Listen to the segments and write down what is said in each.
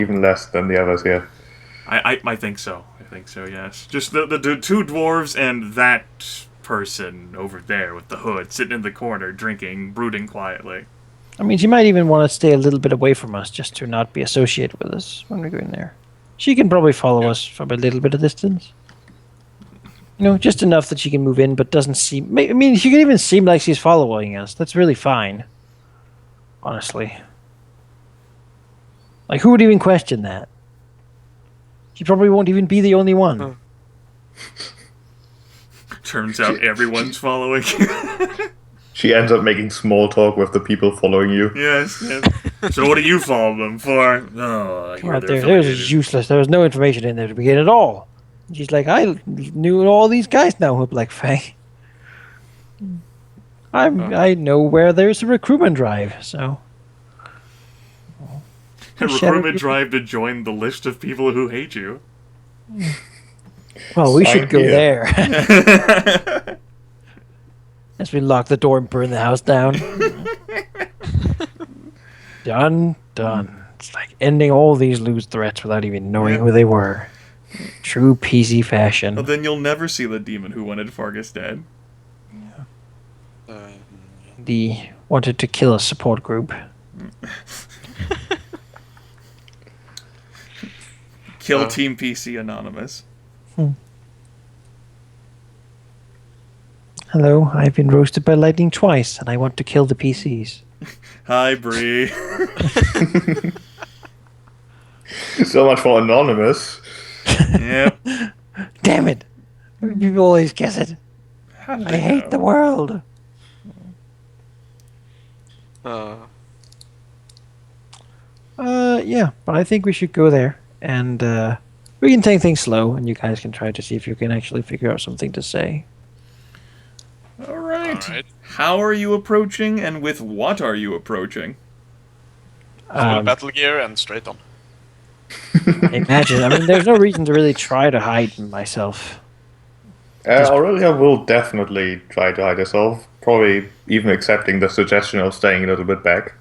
even less than the others here. I think so. I think so, yes. Just the two dwarves and that person over there with the hood sitting in the corner drinking, brooding quietly. I mean, she might even want to stay a little bit away from us just to not be associated with us when we go in there. She can probably follow us from a little bit of distance. You know, just enough that she can move in, but doesn't seem... I mean, she can even seem like she's following us. That's really fine. Honestly. Like, who would even question that? She probably won't even be the only one. Turns out everyone's following you. She ends up making small talk with the people following you. Yes. So what do you follow them for? Oh, Come out there. There was useless. There was no information in there to begin at all. She's like, I knew all these guys now who are Black Fang. I know where there's a recruitment drive, so... A recruitment drive to join the list of people who hate you. Well, we should go there. As we lock the door and burn the house down. Done. It's like ending all these loose threats without even knowing who they were. True PC fashion. Well, then you'll never see the demon who wanted Fargus dead. The wanted to kill a support group. Kill Team PC Anonymous. Hello, I've been roasted by lightning twice, and I want to kill the PCs. Hi, Bree. So much for Anonymous. Yep. Damn it! You always guess it. I hate the world. Yeah, but I think we should go there, and we can take things slow, and you guys can try to see if you can actually figure out something to say. All right. How are you approaching, and with what are you approaching? Full battle gear and straight on. Imagine. I mean, there's no reason to really try to hide myself. Aurelia will definitely try to hide herself, probably even accepting the suggestion of staying a little bit back.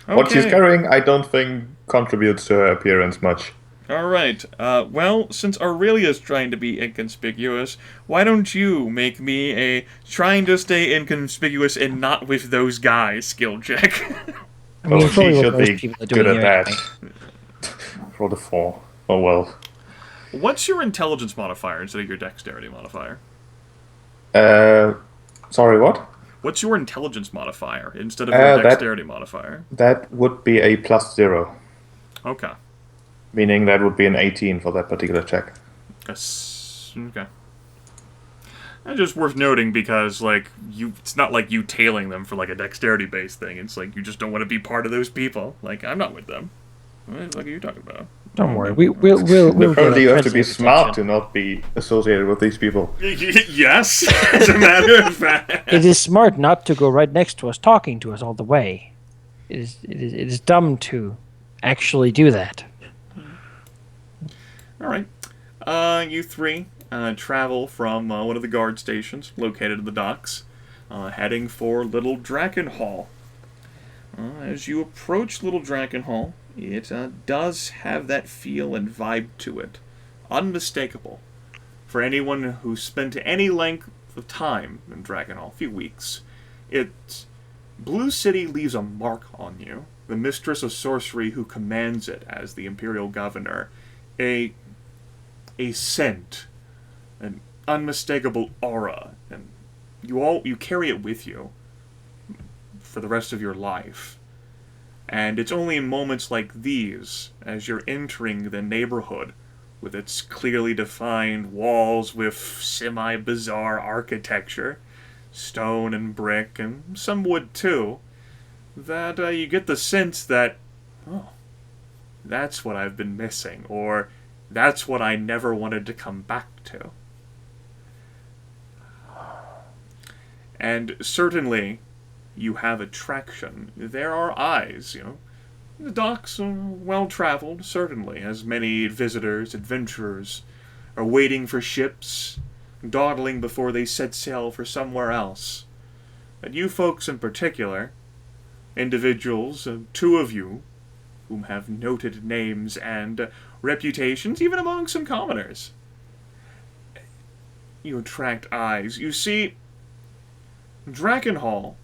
Okay. What she's carrying, I don't think, contributes to her appearance much. All right. Well, since Aurelia's trying to be inconspicuous, why don't you make me a trying to stay inconspicuous and not with those guys skill check? I mean, She what should most be people are good doing at here that. anyway. For the 4. Oh well. What's your intelligence modifier instead of your dexterity modifier? Sorry, what? What's your intelligence modifier instead of your dexterity modifier? That would be a +0. Okay. Meaning that would be an 18 for that particular check. Okay. That's just worth noting because, like, it's not like you tailing them for, like, a dexterity-based thing. It's like you just don't want to be part of those people. Like, I'm not with them. What the fuck are you talking about? Don't worry. We'll Apparently you have to be get smart to not be associated with these people. Yes, as a matter of fact. It is smart not to go right next to us, talking to us all the way. It is dumb to actually do that. All right. You three travel from one of the guard stations located in the docks, heading for Little Dragon Hall. As you approach Little Dragon Hall, it does have that feel and vibe to it. Unmistakable. For anyone who spent any length of time in Dragon Hall, a few weeks, Blue City leaves a mark on you. The Mistress of Sorcery who commands it as the Imperial Governor. A scent, an unmistakable aura, and you carry it with you for the rest of your life. And it's only in moments like these, as you're entering the neighborhood, with its clearly defined walls with semi-bizarre architecture, stone and brick, and some wood too, that you get the sense that, oh, that's what I've been missing, or that's what I never wanted to come back to. And certainly, you have attraction. There are eyes, The docks are well-traveled, certainly, as many visitors, adventurers, are waiting for ships, dawdling before they set sail for somewhere else. But you folks in particular, individuals, 2 of you, whom have noted names and reputations, even among some commoners. You attract eyes. You see, Dragonhall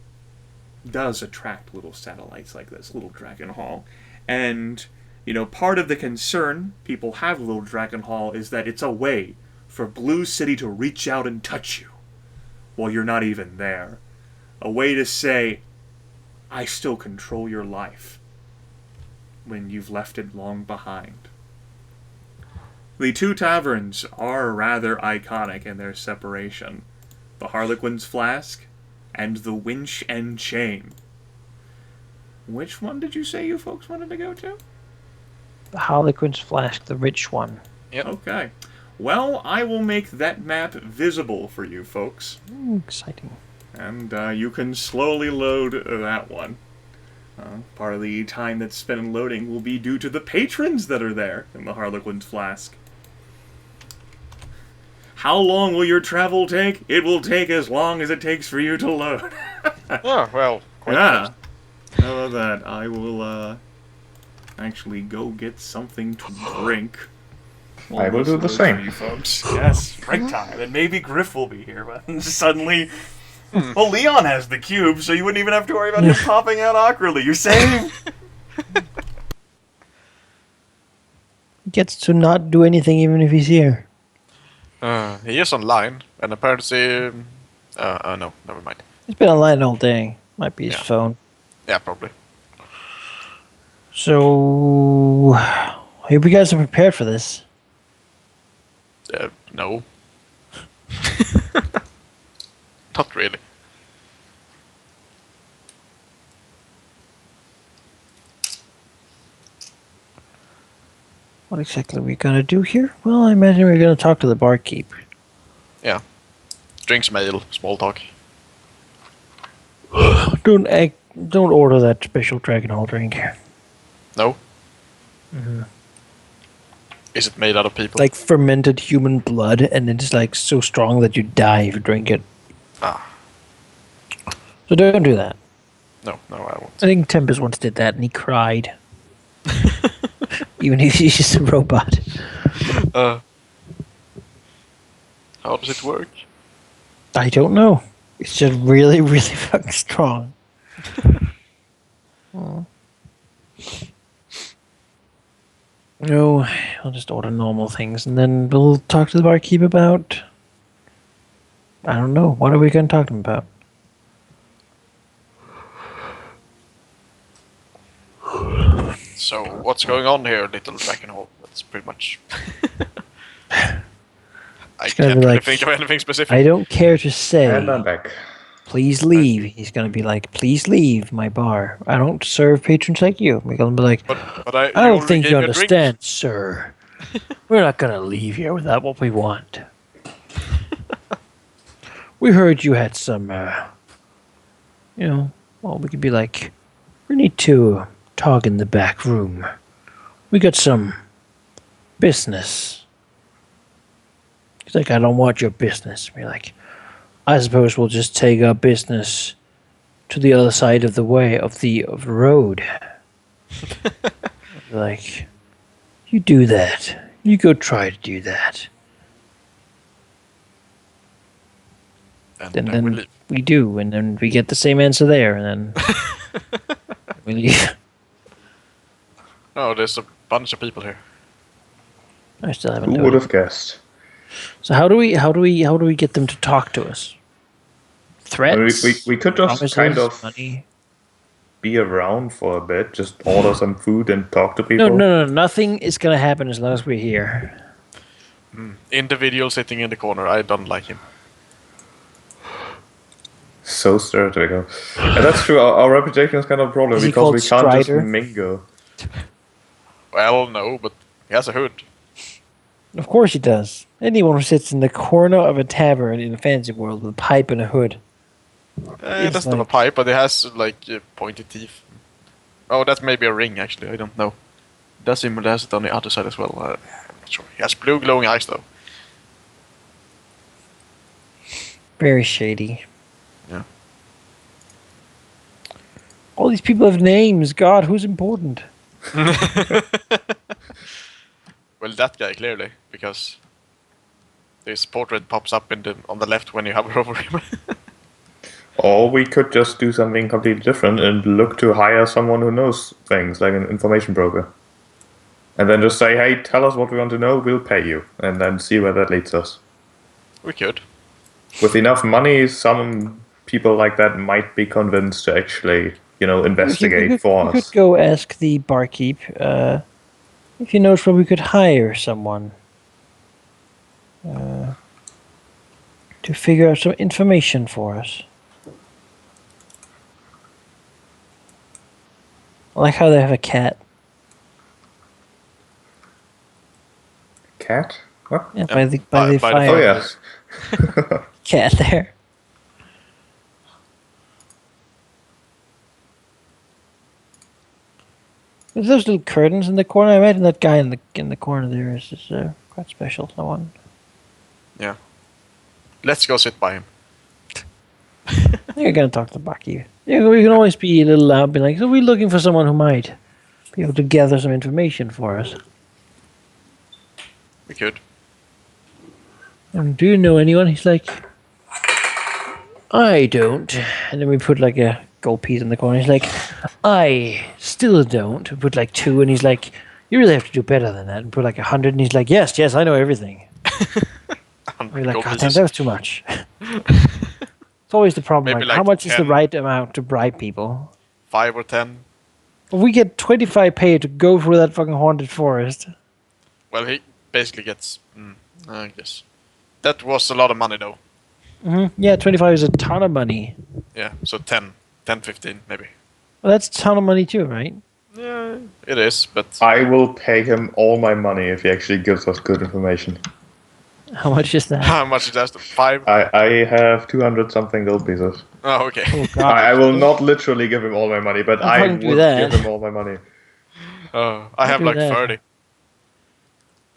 does attract little satellites like this, little Dragonhall. And, part of the concern people have with Little Dragonhall is that it's a way for Blue City to reach out and touch you while you're not even there. A way to say, I still control your life when you've left it long behind. The two taverns are rather iconic in their separation. The Harlequin's Flask and the Winch and Chain. Which one did you say you folks wanted to go to? The Harlequin's Flask, the rich one. Yep. Okay. Well, I will make that map visible for you folks. Exciting. And you can slowly load that one. Part of the time that's spent in loading will be due to the patrons that are there in the Harlequin's Flask. How long will your travel take? It will take as long as it takes for you to load. Oh, well, quite Yeah. How about that? I will actually go get something to drink. I will do the same. You folks. Yes, drink time. And maybe Gryph will be here, but suddenly... Well, Leon has the cube, so you wouldn't even have to worry about him popping out awkwardly. You're safe! Gets to not do anything even if he's here. He is online, and apparently... no, never mind. He's been online all day. Might be his phone. Yeah, probably. So... hope you guys are prepared for this. No. Not really. What exactly are we gonna do here? Well, I imagine we're gonna talk to the barkeep. Yeah. Drink some ale, small talk. Don't order that special Dragon Hall drink. No? Mm-hmm. Is it made out of people? Like fermented human blood, and it's like so strong that you die if you drink it. Ah. So don't do that. No, I won't. I think Tempus once did that, and he cried. Even if he's just a robot. How does it work? I don't know. It's just really, really fucking strong. Oh. No, I'll just order normal things, and then we'll talk to the barkeep about... I don't know. What are we going to talk to him about? So, what's going on here, little Dragon Hall? That's pretty much... I can't really think of anything specific. I don't care to say. And I'm back. Please leave. He's going to be like, please leave my bar. I don't serve patrons like you. We're going to be like, but I don't think you understand, sir. We're not going to leave here without what we want. We heard you had some, well, we could be like, we need to talk in the back room. We got some business. He's like, I don't want your business. We're like, I suppose we'll just take our business to the other side of the way, of the road. Like, you do that. You go try to do that. And then we do, and then we get the same answer there, and then we leave. Oh, there's a bunch of people here. I still haven't. Who would have guessed? So how do we get them to talk to us? Threats? We could just promises, kind of money? be around for a bit, just order some food and talk to people. No. Nothing is gonna happen as long as we're here. Individual sitting in the corner. I don't like him. So stereotypical. And that's true. Our reputation is kind of a problem Is he because called we can't Strider? just mingle. Well, no, but he has a hood. Of course he does. Anyone who sits in the corner of a tavern in a fantasy world with a pipe and a hood. He doesn't have a pipe, but he has like pointed teeth. Oh, that's maybe a ring. Actually, I don't know. Does he has it on the other side as well? I'm not sure. He has blue glowing eyes though. Very shady. Yeah. All these people have names. God, who's important? Well, that guy clearly, because this portrait pops up on the left when you hover over him. Or we could just do something completely different and look to hire someone who knows things, like an information broker. And then just say, hey, tell us what we want to know, we'll pay you. And then see where that leads us. We could. With enough money, some people like that might be convinced to actually, investigate for us. We could go ask the barkeep if he knows where we could hire someone to figure out some information for us. I like how they have a cat. Cat? What? Yeah, by the by fire. Oh, yes. Cat there. There's those little curtains in the corner. I imagine that guy in the corner there is just, quite special. Someone. Yeah. Let's go sit by him. You're gonna talk to the barkeep. Yeah, we can always be a little loud, be like, "So we're looking for someone who might be able to gather some information for us." We could. And do you know anyone? He's like, I don't. And then we put like a gold piece in the corner. He's like, I still don't. We put like 2, and he's like, you really have to do better than that. And put like 100, and he's like, yes, I know everything. We're like, God damn, that was too much. It's always the problem. Maybe Like, how like much is the 10. right amount to bribe people? 5 or 10. If we get 25 pay to go through that fucking haunted forest. Well, he basically gets... I guess. That was a lot of money, though. Yeah, 25 is a ton of money. Yeah, so 10. 10, 15, maybe. Well, that's a ton of money too, right? Yeah, it is, but... I will pay him all my money if he actually gives us good information. How much is that? How much is that? 5? I have 200 something gold pieces. Oh, okay. Oh, God. I will not literally give him all my money, but I fucking would do that. give him all my money. I have do like that. 30.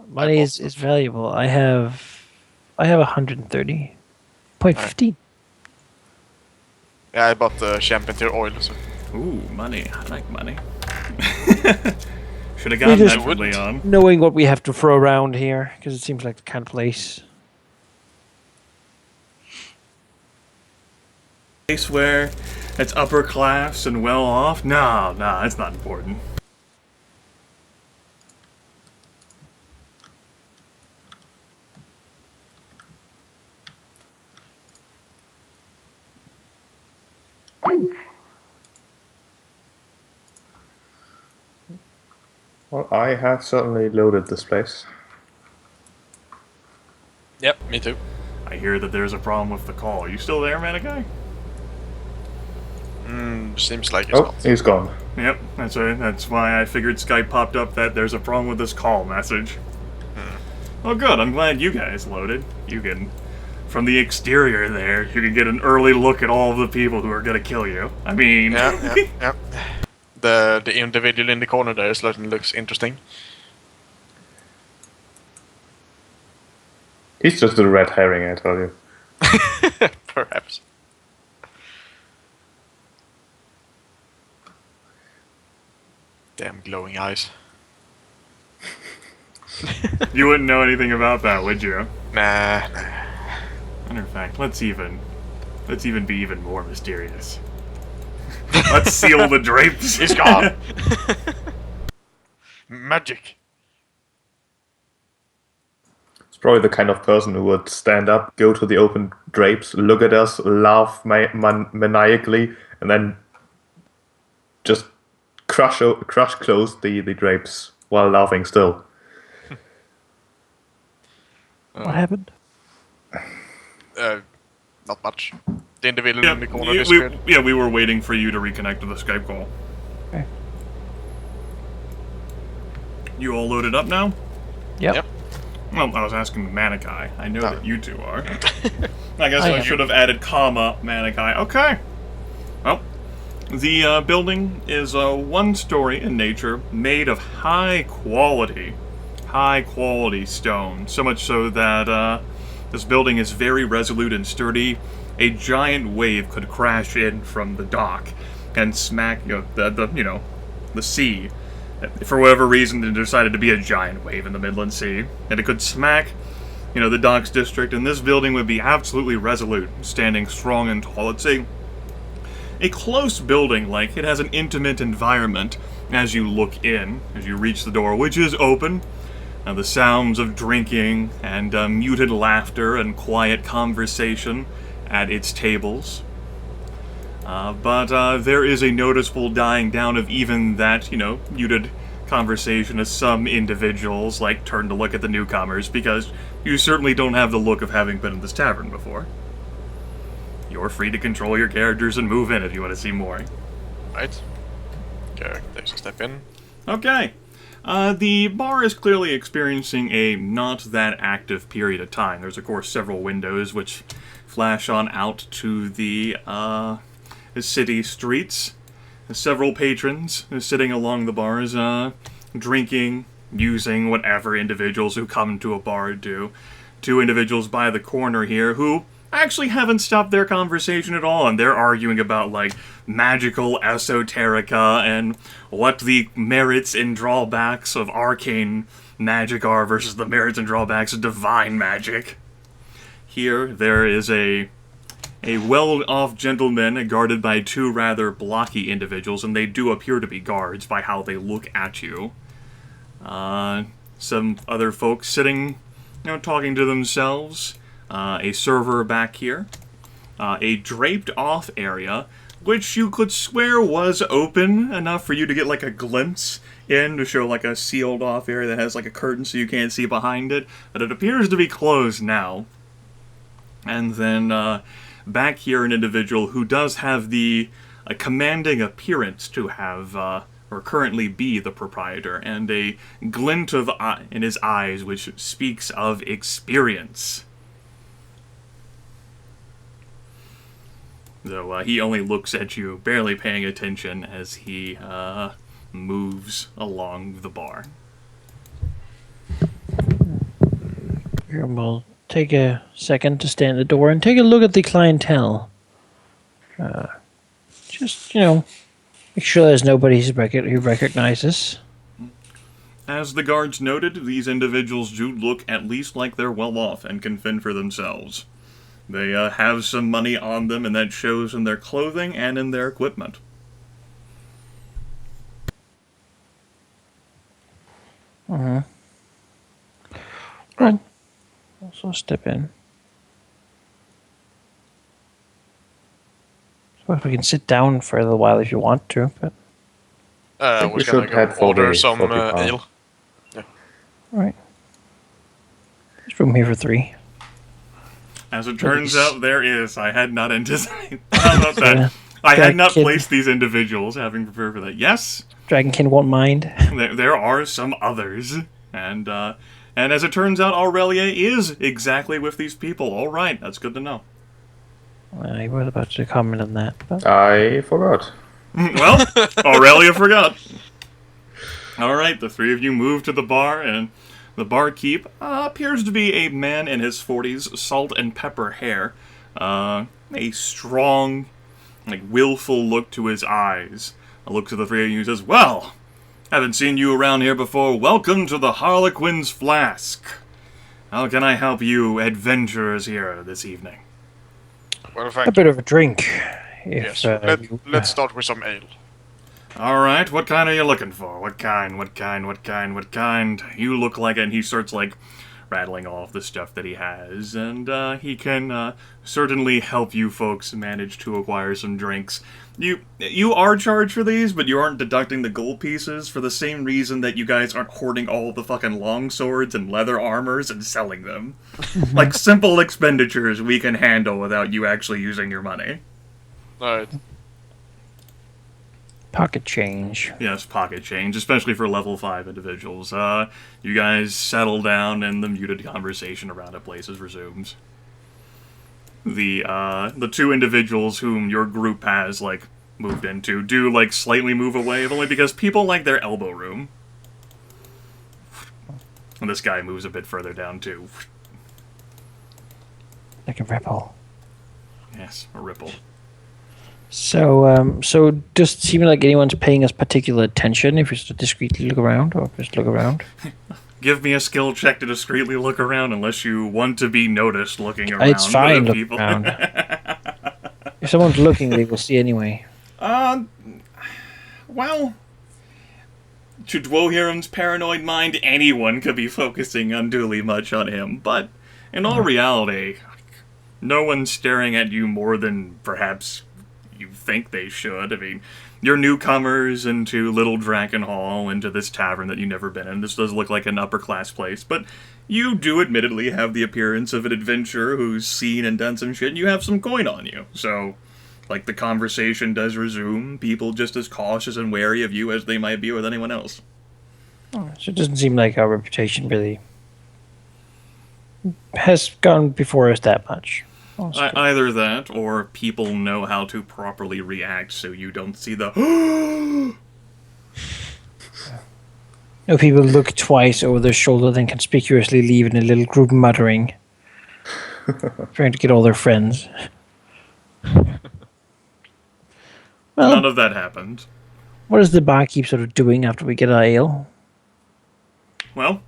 Money is valuable. I have 130.15. Yeah, I bought the champion tier oil, so... Ooh, money. I like money. Should have We gotten just that for Leon. Knowing what we have to throw around here, because it seems like the kind of place. Place where it's upper class and well off? No, that's not important. Well, I have certainly loaded this place. Yep, me too. I hear that there's a problem with the call. You still there, Manaki? Seems like it's Oh, not. he's gone. Yep, that's right. That's why I figured Skype popped up that there's a problem with this call message. Oh, good. I'm glad you guys loaded. You can, from the exterior there, you can get an early look at all of the people who are gonna kill you. I mean, Yeah. The individual in the corner there certainly looks interesting. He's just a red herring, I tell you. Perhaps. Damn glowing eyes. you wouldn't know anything about that, would you? Nah. Matter of fact, let's even be even more mysterious. Let's seal the drapes. He's gone. Magic. It's probably the kind of person who would stand up, go to the open drapes, look at us, laugh maniacally, and then just crush close the drapes while laughing still. What happened? Not much. The individual in the corner disappeared. we were waiting for you to reconnect to the Skype call. Okay. You all loaded up now? Yep. Well, I was asking Manaki. I know that you two are. I guess I I am. should have added comma Manaki. Okay. Well, the building is one story in nature, made of high quality stone. So much so that this building is very resolute and sturdy. A giant wave could crash in from the dock and smack the sea For whatever reason, there decided to be a giant wave in the Midland Sea, and it could smack, the docks district, and this building would be absolutely resolute, standing strong and tall. It's a close building, like it has an intimate environment as you look in, as you reach the door, which is open. The sounds of drinking and muted laughter and quiet conversation at its tables. But there is a noticeable dying down of even that, muted conversation as some individuals, turn to look at the newcomers, because you certainly don't have the look of having been in this tavern before. You're free to control your characters and move in if you want to see more. Right. Geráck takes a step in. Okay. The bar is clearly experiencing a not that active period of time. There's, of course, several windows which flash on out to the city streets. Several patrons sitting along the bars, drinking, using whatever individuals who come to a bar do. Two individuals by the corner here who actually haven't stopped their conversation at all, and they're arguing about, magical esoterica and what the merits and drawbacks of arcane magic are versus the merits and drawbacks of divine magic. Here, there is a well-off gentleman guarded by two rather blocky individuals, and they do appear to be guards by how they look at you. Some other folks sitting, talking to themselves. A server back here. A draped-off area, which you could swear was open enough for you to get, a glimpse in to show, a sealed-off area that has, a curtain so you can't see behind it. But it appears to be closed now. And then, back here, an individual who does have a commanding appearance to have, or currently be the proprietor, and a glint of in his eyes which speaks of experience. Though he only looks at you, barely paying attention as he moves along the bar. Here, we'll take a second to stand at the door and take a look at the clientele. Just, make sure there's nobody who recognizes. As the guards noted, these individuals do look at least like they're well off and can fend for themselves. They have some money on them, and that shows in their clothing and in their equipment. Right. I'll also step in. Suppose we can sit down for a little while if you want to, but... We're we gonna should head for order the some 40 pound. ale. Alright. There's room here for 3. As it turns out, there is. I had not anticipated. How about that? Yeah. I had not Dragonkin. placed these individuals, having prepared for that. Yes, Dragonkin won't mind. there are some others, and as it turns out, Aurelia is exactly with these people. All right, that's good to know. I was about to comment on that, but... I forgot. Well, Aurelia forgot. All right, the three of you move to the bar, and the barkeep appears to be a man in his 40s, salt and pepper hair, a strong, willful look to his eyes. Looks at the three of you and says, "Well, haven't seen you around here before. Welcome to the Harlequin's Flask. How can I help you adventurers here this evening?" Well, A thank bit you. of a drink. If, Yes. Let's start with some ale. All right, what kind are you looking for? What kind? You look like it, and he starts, rattling off the stuff that he has, and he can certainly help you folks manage to acquire some drinks. You are charged for these, but you aren't deducting the gold pieces for the same reason that you guys aren't hoarding all the fucking long swords and leather armors and selling them. Simple expenditures we can handle without you actually using your money. Alright. Pocket change. Yes, pocket change, especially for level 5 individuals. You guys settle down and the muted conversation around at places resumes. The two individuals whom your group has, moved into do, slightly move away, only because people like their elbow room. And this guy moves a bit further down, too. Like a ripple. Yes, a ripple. So does it seem like anyone's paying us particular attention if we just discreetly look around, or just look around? Give me a skill check to discreetly look around, unless you want to be noticed looking around. It's fine looking people. around. If someone's looking, they will see anyway. Well, to Dwohurim's paranoid mind, anyone could be focusing unduly much on him, but in all reality, no one's staring at you more than perhaps you think they should. I mean, you're newcomers into Little Dragonhall, into this tavern that you've never been in. This does look like an upper-class place, but you do admittedly have the appearance of an adventurer who's seen and done some shit, and you have some coin on you. So, like, the conversation does resume, people just as cautious and wary of you as they might be with anyone else. So it doesn't seem like our reputation really has gone before us that much. Either that, or people know how to properly react so you don't see the No, people look twice over their shoulder, then conspicuously leave in a little group muttering, trying to get all their friends. Well, none of that happened. What is the barkeep sort of doing after we get our ale? Well,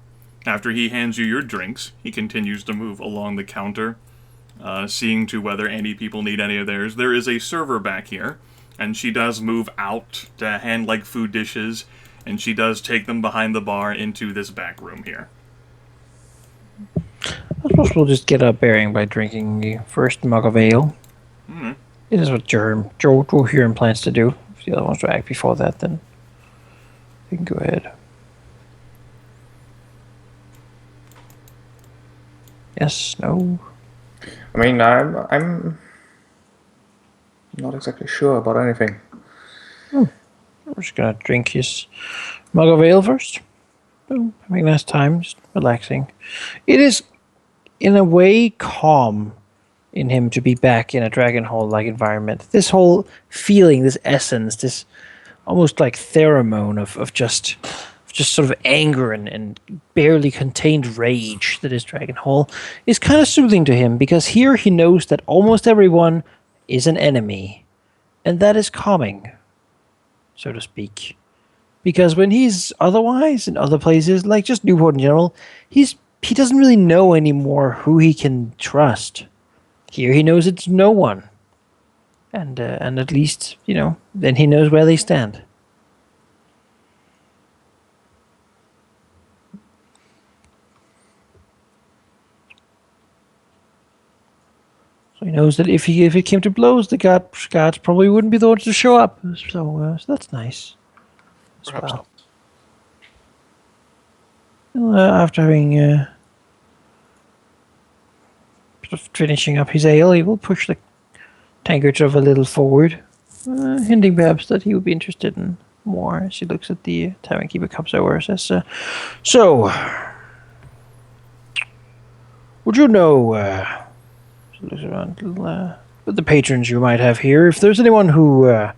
after he hands you your drinks, he continues to move along the counter, seeing to whether any people need any of theirs. There is a server back here, and she does move out to hand like food dishes, and she does take them behind the bar into this back room here. I suppose we'll just get our bearing by drinking the first mug of ale. Mm-hmm. It is what Dwohurim plans to do. If the other wants to act before that, then we can go ahead. Yes, no. I mean, I'm not exactly sure about anything. We're just gonna drink his mug of ale first. Having a nice time, just relaxing. It is, in a way, calm in him to be back in a Dragon Hall-like environment. This whole feeling, this essence, this almost like pheromone of just sort of anger and barely contained rage that is Dragon Hall is kind of soothing to him, because here he knows that almost everyone is an enemy, and that is calming, so to speak. Because when he's otherwise in other places, like just Newport in general, he doesn't really know anymore who he can trust. Here he knows it's no one, and at least then he knows where they stand. So he knows that if it came to blows, the guards probably wouldn't be the ones to show up. So that's nice. Perhaps not. Well, after having sort of finishing up his ale, he will push the tankard a little forward, hinting perhaps that he would be interested in more. As he looks at the tavern keeper, comes over and says, "So, would you know?" Looks around with the patrons you might have here, if there's anyone who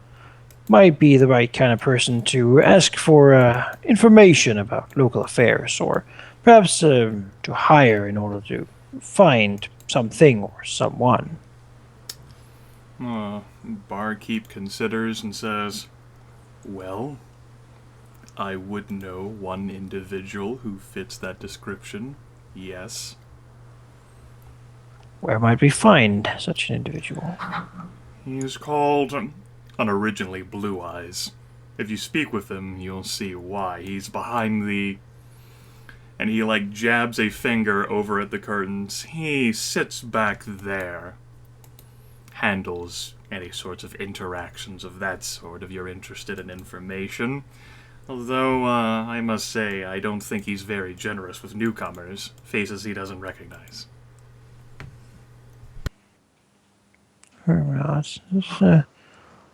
might be the right kind of person to ask for information about local affairs, or perhaps to hire in order to find something or someone. Barkeep considers and says, "Well, I would know one individual who fits that description, yes." Where might we find such an individual? He is called, unoriginally, Blue Eyes. If you speak with him, you'll see why. He's behind the... And he, jabs a finger over at the curtains. He sits back there. Handles any sorts of interactions of that sort if you're interested in information. Although, I must say, I don't think he's very generous with newcomers, faces he doesn't recognize.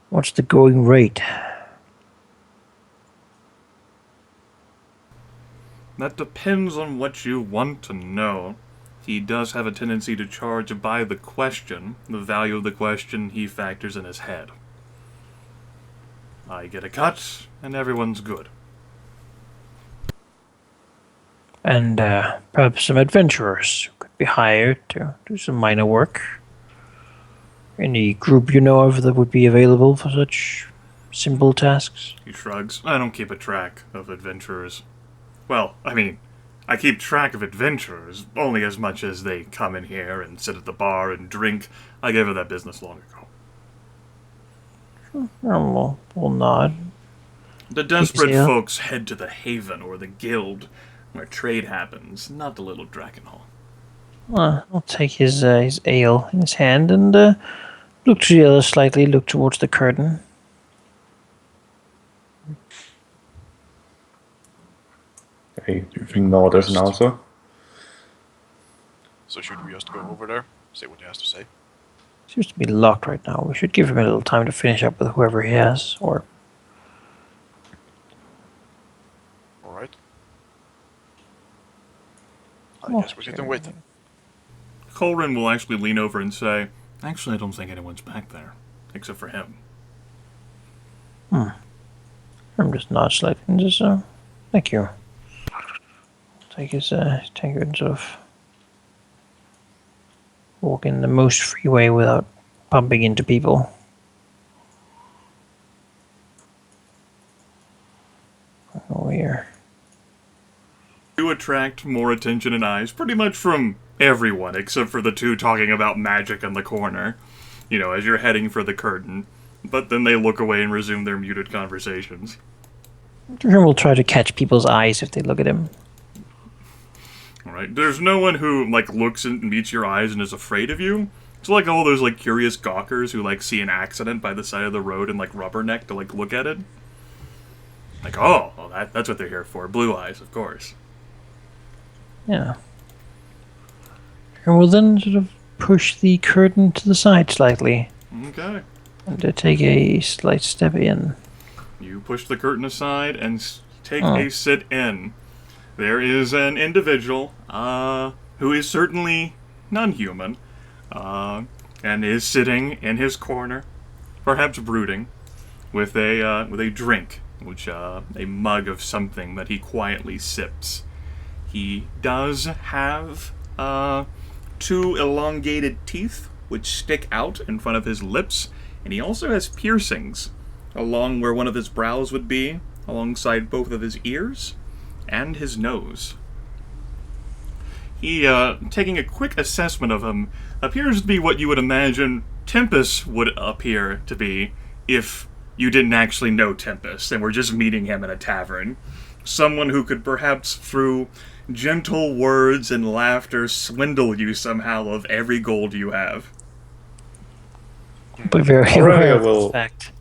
What's the going rate? That depends on what you want to know. He does have a tendency to charge by the question. The value of the question he factors in his head. I get a cut, and everyone's good. And perhaps some adventurers who could be hired to do some minor work. Any group you know of that would be available for such simple tasks? He shrugs. I don't keep a track of adventurers. Well, I mean, I keep track of adventurers only as much as they come in here and sit at the bar and drink. I gave her that business long ago. We'll nod. The desperate Yeah. folks head to the Haven or the Guild, where trade happens, not the little Dragon Hall. I'll take his ale in his hand and look to the other slightly, look towards the curtain. Hey, nod as an answer. So should we just go over there, see what he has to say? Seems to be locked right now. We should give him a little time to finish up with whoever he has, or... Alright. I guess we sit and wait then. Colrin will actually lean over and say, actually, I don't think anyone's back there, except for him. I'm just nod slightly and just, thank you. Take his tankard and sort of walk in the most free way without bumping into people. Over here. You attract more attention and eyes pretty much from everyone, except for the two talking about magic in the corner, you know, as you're heading for the curtain. But then they look away and resume their muted conversations. Dwohurim will try to catch people's eyes if they look at him. Alright, there's no one who, like, looks and meets your eyes and is afraid of you. It's like all those, like, curious gawkers who, like, see an accident by the side of the road and, like, rubberneck to, like, look at it. Like, oh, well, that's what they're here for. Blue eyes, of course. Yeah. And we'll then sort of push the curtain to the side slightly. Okay. And take a slight step in. You push the curtain aside and take a sit in. There is an individual who is certainly non-human and is sitting in his corner, perhaps brooding, with a drink, which a mug of something that he quietly sips. He does have two elongated teeth which stick out in front of his lips, and he also has piercings along where one of his brows would be, alongside both of his ears and his nose. He, taking a quick assessment of him, appears to be what you would imagine Tempus would appear to be if you didn't actually know Tempus and were just meeting him in a tavern. Someone who could perhaps, through gentle words and laughter, swindle you somehow of every gold you have. But very Aurelia aware of will- this fact.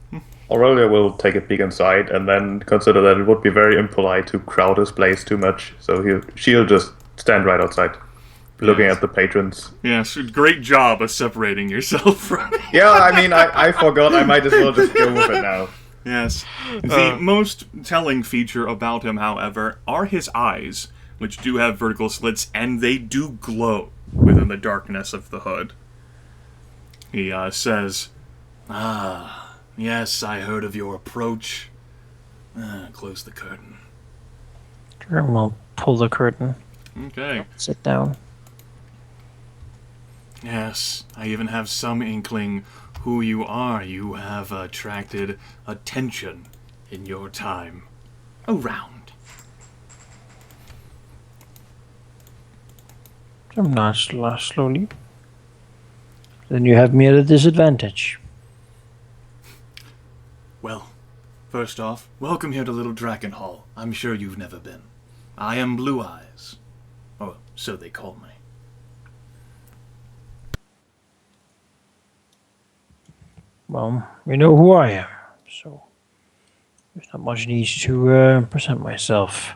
Aurelia will take a peek inside and then consider that it would be very impolite to crowd his place too much, so she'll just stand right outside, looking at the patrons. Yes, great job of separating yourself from me. Yeah, I mean, I forgot, I might as well just go with it now. Yes. The most telling feature about him, however, are his eyes, which do have vertical slits, and they do glow within the darkness of the hood. He says, yes, I heard of your approach. Close the curtain. Dwohurim will pull the curtain. Okay. Sit down. Yes, I even have some inkling who you are. You have attracted attention in your time around. I'm not slowly. Then you have me at a disadvantage. Well, first off, welcome here to Little Dragon Hall. I'm sure you've never been. I am Blue Eyes. Or so they call me. Well, you know who I am, so there's not much need to present myself.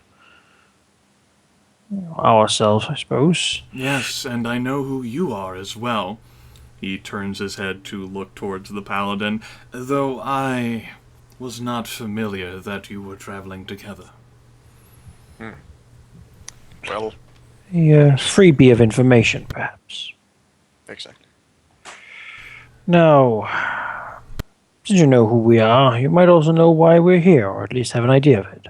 Ourselves, I suppose. Yes, and I know who you are as well. He turns his head to look towards the Paladin, though I was not familiar that you were traveling together. Well, A freebie of information, perhaps. exactly. Now, since you know who we are, you might also know why we're here, or at least have an idea of it.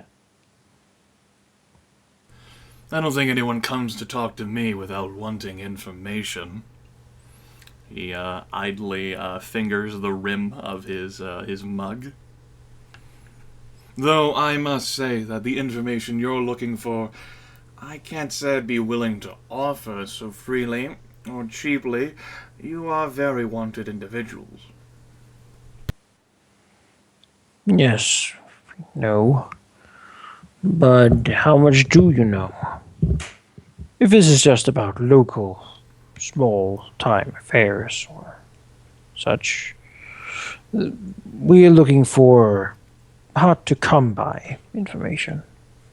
I don't think anyone comes to talk to me without wanting information. He idly fingers the rim of his mug. Though I must say that the information you're looking for, I can't say I'd be willing to offer so freely or cheaply. You are very wanted individuals. Yes. No. But how much do you know? If this is just about local, small-time affairs or such, we are looking for hard-to-come-by information.